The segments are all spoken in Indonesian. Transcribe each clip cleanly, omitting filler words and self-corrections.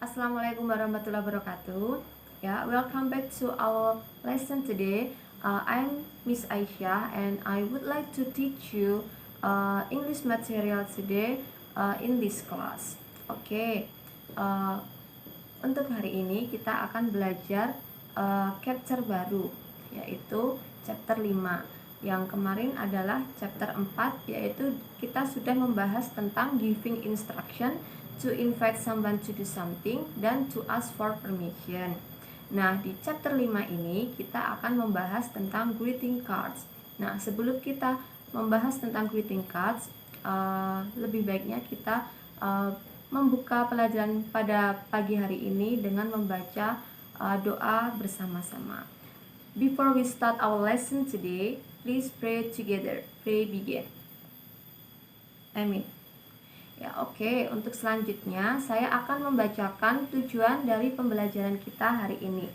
Assalamualaikum warahmatullahi wabarakatuh. Ya, welcome back to our lesson today. I'm Miss Aisyah and I would like to teach you English material today in this class. Oke, uh, untuk hari ini kita akan belajar chapter baru, yaitu chapter 5. Yang kemarin adalah chapter 4, yaitu kita sudah membahas tentang giving instruction, to invite someone to do something, dan to ask for permission. Nah, di chapter 5 ini kita akan membahas tentang greeting cards. Nah, sebelum kita membahas tentang greeting cards, lebih baiknya kita membuka pelajaran pada pagi hari ini dengan membaca doa bersama-sama. Before we start our lesson today, please pray together. Pray begin. Amin. Ya, oke. Untuk selanjutnya saya akan membacakan tujuan dari pembelajaran kita hari ini.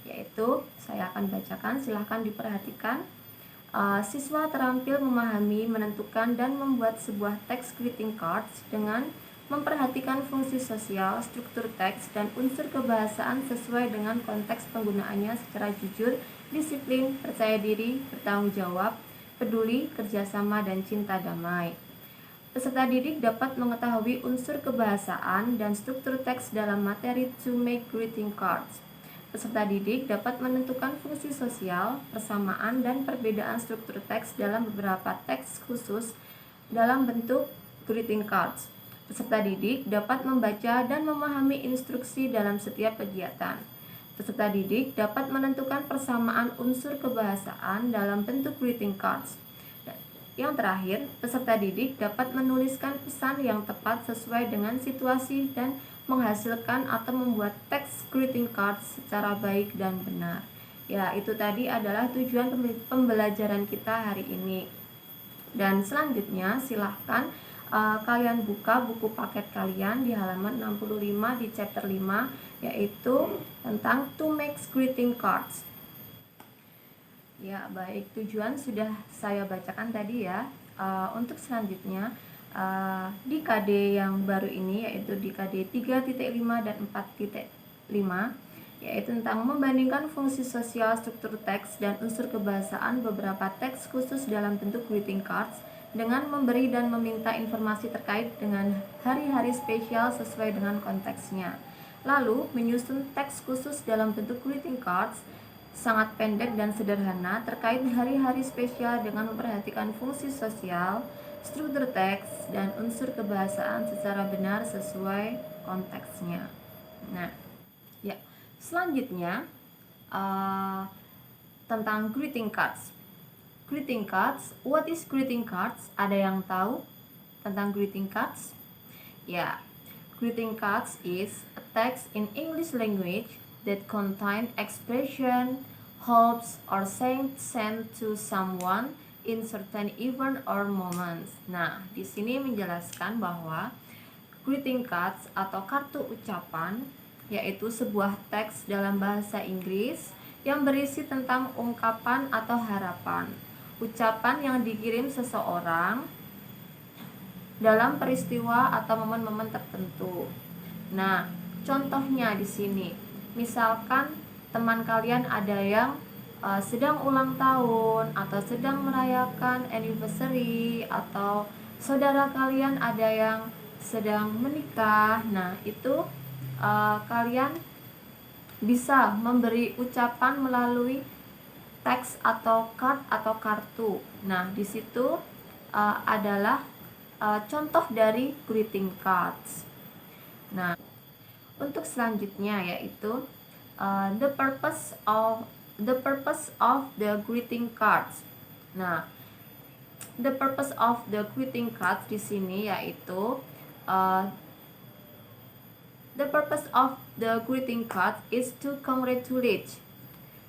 Yaitu saya akan bacakan, silahkan diperhatikan. Siswa terampil memahami, menentukan, dan membuat sebuah teks greeting cards dengan memperhatikan fungsi sosial, struktur teks, dan unsur kebahasaan sesuai dengan konteks penggunaannya secara jujur, disiplin, percaya diri, bertanggung jawab, peduli, kerjasama, dan cinta damai. Peserta didik dapat mengetahui unsur kebahasaan dan struktur teks dalam materi to make greeting cards. Peserta didik dapat menentukan fungsi sosial, persamaan, dan perbedaan struktur teks dalam beberapa teks khusus dalam bentuk greeting cards. Peserta didik dapat membaca dan memahami instruksi dalam setiap kegiatan. Peserta didik dapat menentukan persamaan unsur kebahasaan dalam bentuk greeting cards. Yang terakhir, peserta didik dapat menuliskan pesan yang tepat sesuai dengan situasi dan menghasilkan atau membuat teks greeting cards secara baik dan benar. Ya, itu tadi adalah tujuan pembelajaran kita hari ini. Dan selanjutnya silahkan kalian buka buku paket kalian di halaman 65 di chapter 5, yaitu tentang to make greeting cards. Ya, baik, tujuan sudah saya bacakan tadi ya. Untuk selanjutnya di KD yang baru ini, yaitu di KD 3.5 dan 4.5, yaitu tentang membandingkan fungsi sosial, struktur teks, dan unsur kebahasaan beberapa teks khusus dalam bentuk greeting cards dengan memberi dan meminta informasi terkait dengan hari-hari spesial sesuai dengan konteksnya. Lalu, menyusun teks khusus dalam bentuk greeting cards sangat pendek dan sederhana terkait hari-hari spesial dengan memperhatikan fungsi sosial, struktur teks, dan unsur kebahasaan secara benar sesuai konteksnya. Nah, ya, selanjutnya tentang greeting cards. Greeting cards, what is greeting cards? Ada yang tahu tentang greeting cards? Ya, greeting cards is a text in English language that contain expression, hopes, or saying sent to someone in certain event or moments. Nah, di sini menjelaskan bahwa greeting cards atau kartu ucapan yaitu sebuah teks dalam bahasa Inggris yang berisi tentang ungkapan atau harapan, ucapan yang dikirim seseorang dalam peristiwa atau momen-momen tertentu. Nah, contohnya di sini, misalkan teman kalian ada yang sedang ulang tahun atau sedang merayakan anniversary, atau saudara kalian ada yang sedang menikah. Nah, itu kalian bisa memberi ucapan melalui teks atau card atau kartu. Nah, di situ adalah contoh dari greeting cards. Nah, untuk selanjutnya yaitu the purpose of the greeting cards. Nah, the purpose of the greeting cards di sini yaitu the purpose of the greeting card is to congratulate.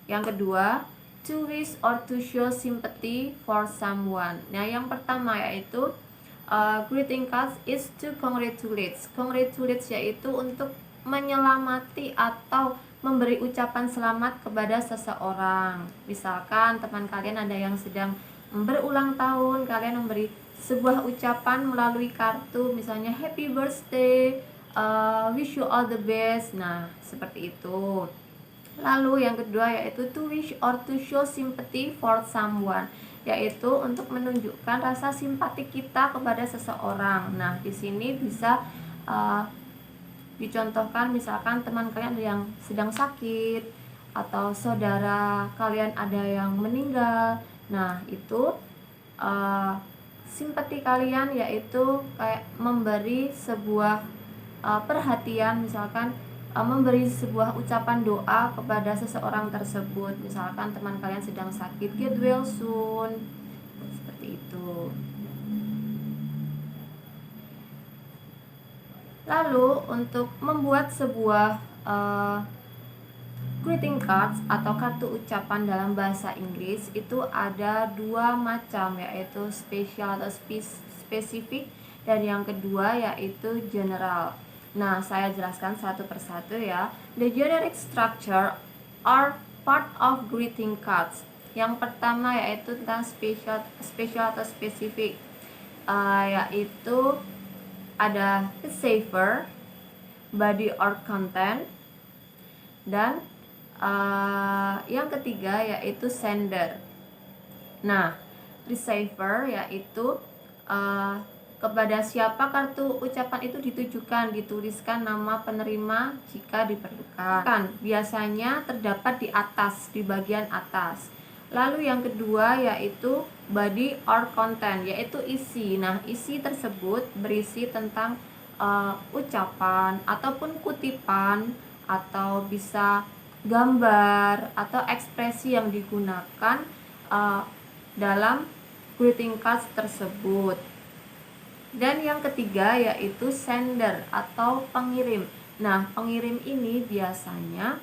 Yang kedua, to wish or to show sympathy for someone. Nah, yang pertama yaitu greeting cards is to congratulate. Congratulate yaitu untuk menyelamati atau memberi ucapan selamat kepada seseorang. Misalkan teman kalian ada yang sedang berulang tahun, kalian memberi sebuah ucapan melalui kartu, misalnya happy birthday, wish you all the best. Nah, seperti itu. Lalu yang kedua yaitu to wish or to show sympathy for someone, yaitu untuk menunjukkan rasa simpati kita kepada seseorang. Nah, di sini bisa dicontohkan misalkan teman kalian yang sedang sakit atau saudara kalian ada yang meninggal. Nah, itu simpati kalian yaitu kayak memberi sebuah perhatian, misalkan memberi sebuah ucapan doa kepada seseorang tersebut. Misalkan teman kalian sedang sakit, get well soon, seperti itu. Lalu untuk membuat sebuah greeting cards atau kartu ucapan dalam bahasa Inggris itu ada dua macam, yaitu spesial atau spesifik, dan yang kedua yaitu general. Nah, saya jelaskan satu persatu ya. The generic structure are part of greeting cards. Yang pertama yaitu tentang special atau spesifik, yaitu ada receiver, body or content, dan yang ketiga yaitu sender. Nah, receiver yaitu kepada siapa kartu ucapan itu ditujukan, dituliskan nama penerima jika diperlukan. Biasanya terdapat di atas, di bagian atas. Lalu yang kedua yaitu body or content, yaitu isi. Nah, isi tersebut berisi tentang ucapan ataupun kutipan, atau bisa gambar atau ekspresi yang digunakan dalam greeting cards tersebut. Dan yang ketiga yaitu sender atau pengirim. Nah, pengirim ini biasanya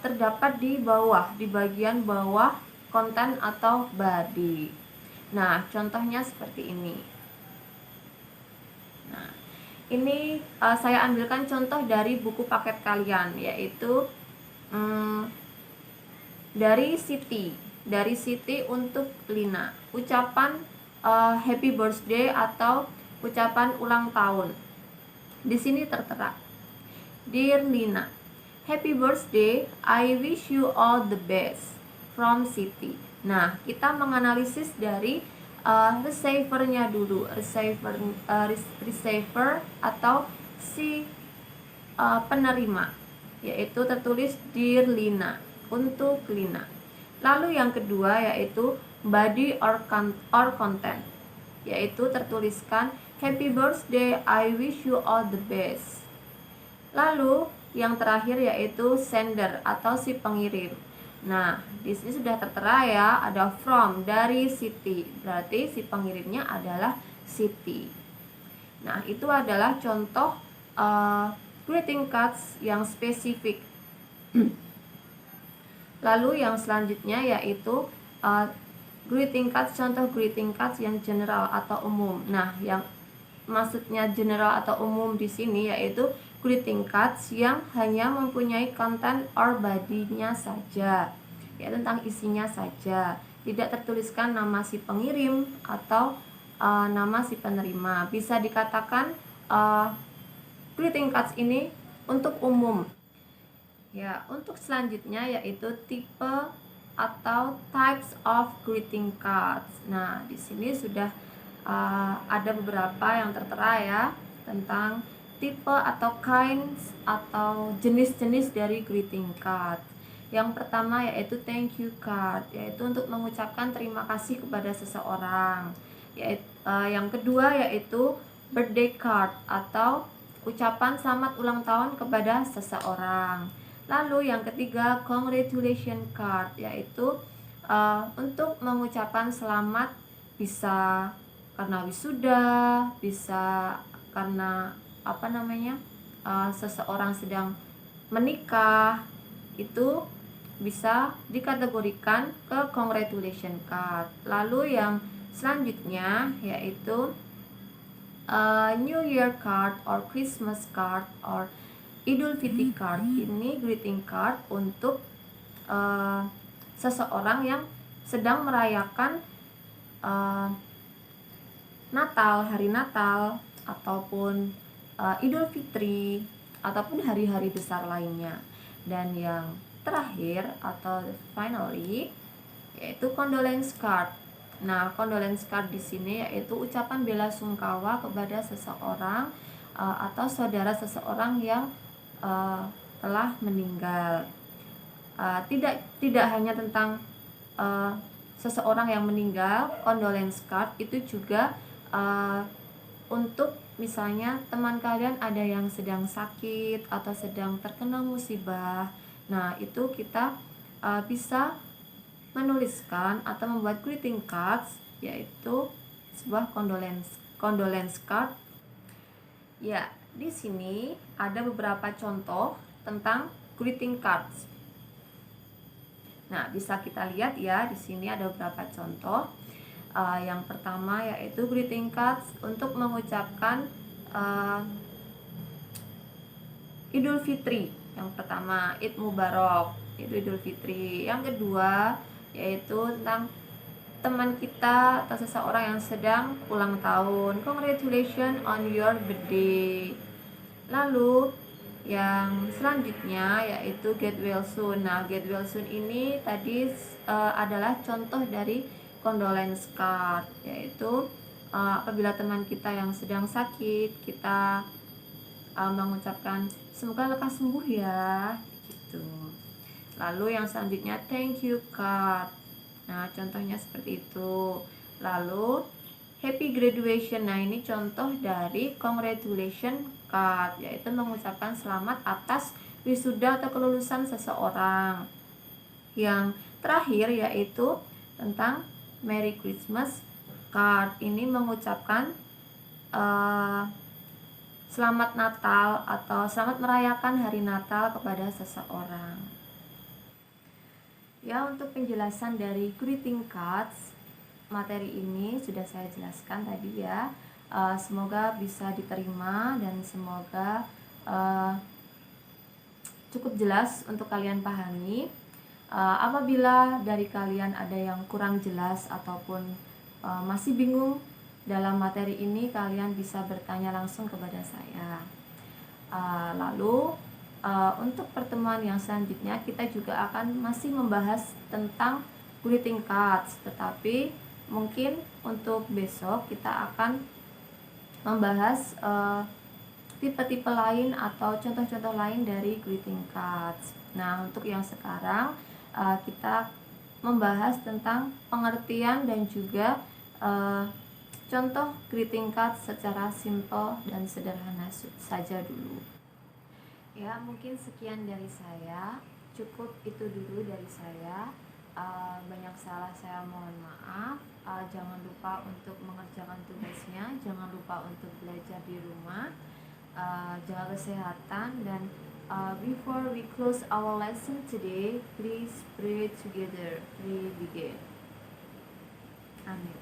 terdapat di bawah, di bagian bawah konten atau body. Nah, contohnya seperti ini. Nah, ini saya ambilkan contoh dari buku paket kalian, yaitu dari Siti untuk Lina. Ucapan happy birthday atau ucapan ulang tahun. Di sini tertera, Dear Lina, happy birthday, I wish you all the best, from Siti. Nah, kita menganalisis dari receiver-nya dulu. Receiver atau si penerima, yaitu tertulis Dear Lina, untuk Lina. Lalu yang kedua yaitu body or content, yaitu tertuliskan happy birthday, I wish you all the best. Lalu yang terakhir yaitu sender atau si pengirim. Nah, di sini sudah tertera ya, ada from, dari Siti, berarti si pengirimnya adalah Siti. Nah, itu adalah contoh greeting cards yang spesifik. Lalu yang selanjutnya yaitu greeting cards, contoh greeting cards yang general atau umum. Nah, yang maksudnya general atau umum di sini yaitu greeting cards yang hanya mempunyai content or body-nya saja, ya, tentang isinya saja, tidak tertuliskan nama si pengirim atau nama si penerima. Bisa dikatakan greeting cards ini untuk umum. Ya, untuk selanjutnya yaitu tipe atau types of greeting cards. Nah, di sini sudah ada beberapa yang tertera ya, tentang tipe atau kinds atau jenis-jenis dari greeting card. Yang pertama yaitu thank you card, yaitu untuk mengucapkan terima kasih kepada seseorang. Yang kedua yaitu birthday card atau ucapan selamat ulang tahun kepada seseorang. Lalu yang ketiga congratulation card, yaitu untuk mengucapkan selamat, bisa karena wisuda, bisa karena seseorang sedang menikah, itu bisa dikategorikan ke congratulation card. Lalu yang selanjutnya yaitu New Year card or Christmas card or Idul Fitri card. Ini greeting card untuk seseorang yang sedang merayakan Natal, hari Natal, ataupun Idul Fitri ataupun hari-hari besar lainnya. Dan yang terakhir atau finally yaitu condolence card. Nah, condolence card di sini yaitu ucapan bela sungkawa kepada seseorang atau saudara seseorang yang telah meninggal. Tidak hanya tentang seseorang yang meninggal, condolence card itu juga untuk misalnya teman kalian ada yang sedang sakit atau sedang terkena musibah. Nah, itu kita bisa menuliskan atau membuat greeting cards, yaitu sebuah condolence card. Ya, di sini ada beberapa contoh tentang greeting cards. Nah, bisa kita lihat ya, di sini ada beberapa contoh. Yang pertama yaitu greeting cards untuk mengucapkan Idul Fitri. Yang pertama, Id Mubarak, itu Idul Fitri. Yang kedua yaitu tentang teman kita atau seseorang yang sedang ulang tahun, congratulations on your birthday. Lalu yang selanjutnya yaitu get well soon. Nah, get well soon ini tadi adalah contoh dari condolence card, yaitu apabila teman kita yang sedang sakit, kita mengucapkan semoga lekas sembuh ya, gitu. Lalu yang selanjutnya thank you card. Nah, contohnya seperti itu. Lalu happy graduation. Nah, ini contoh dari congratulation card, yaitu mengucapkan selamat atas wisuda atau kelulusan seseorang. Yang terakhir yaitu tentang Merry Christmas card. Ini mengucapkan selamat Natal atau selamat merayakan hari Natal kepada seseorang. Ya, untuk penjelasan dari greeting cards, materi ini sudah saya jelaskan tadi ya. Semoga bisa diterima dan semoga cukup jelas untuk kalian pahami. Apabila dari kalian ada yang kurang jelas ataupun masih bingung dalam materi ini, kalian bisa bertanya langsung kepada saya. Lalu untuk pertemuan yang selanjutnya kita juga akan masih membahas tentang greeting cards, tetapi mungkin untuk besok kita akan membahas tipe-tipe lain atau contoh-contoh lain dari greeting cards. Nah, untuk yang sekarang kita membahas tentang pengertian dan juga contoh greeting cards secara simple dan sederhana saja dulu. Ya, mungkin sekian dari saya. Cukup itu dulu dari saya. Banyak salah saya mohon maaf. Jangan lupa untuk mengerjakan tugasnya. Jangan lupa untuk belajar di rumah. Jaga kesehatan dan before we close our lesson today, please pray together. We begin. Amin.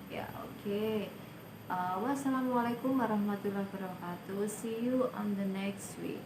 Ya, oke. Wassalamualaikum warahmatullahi wabarakatuh. See you on the next week.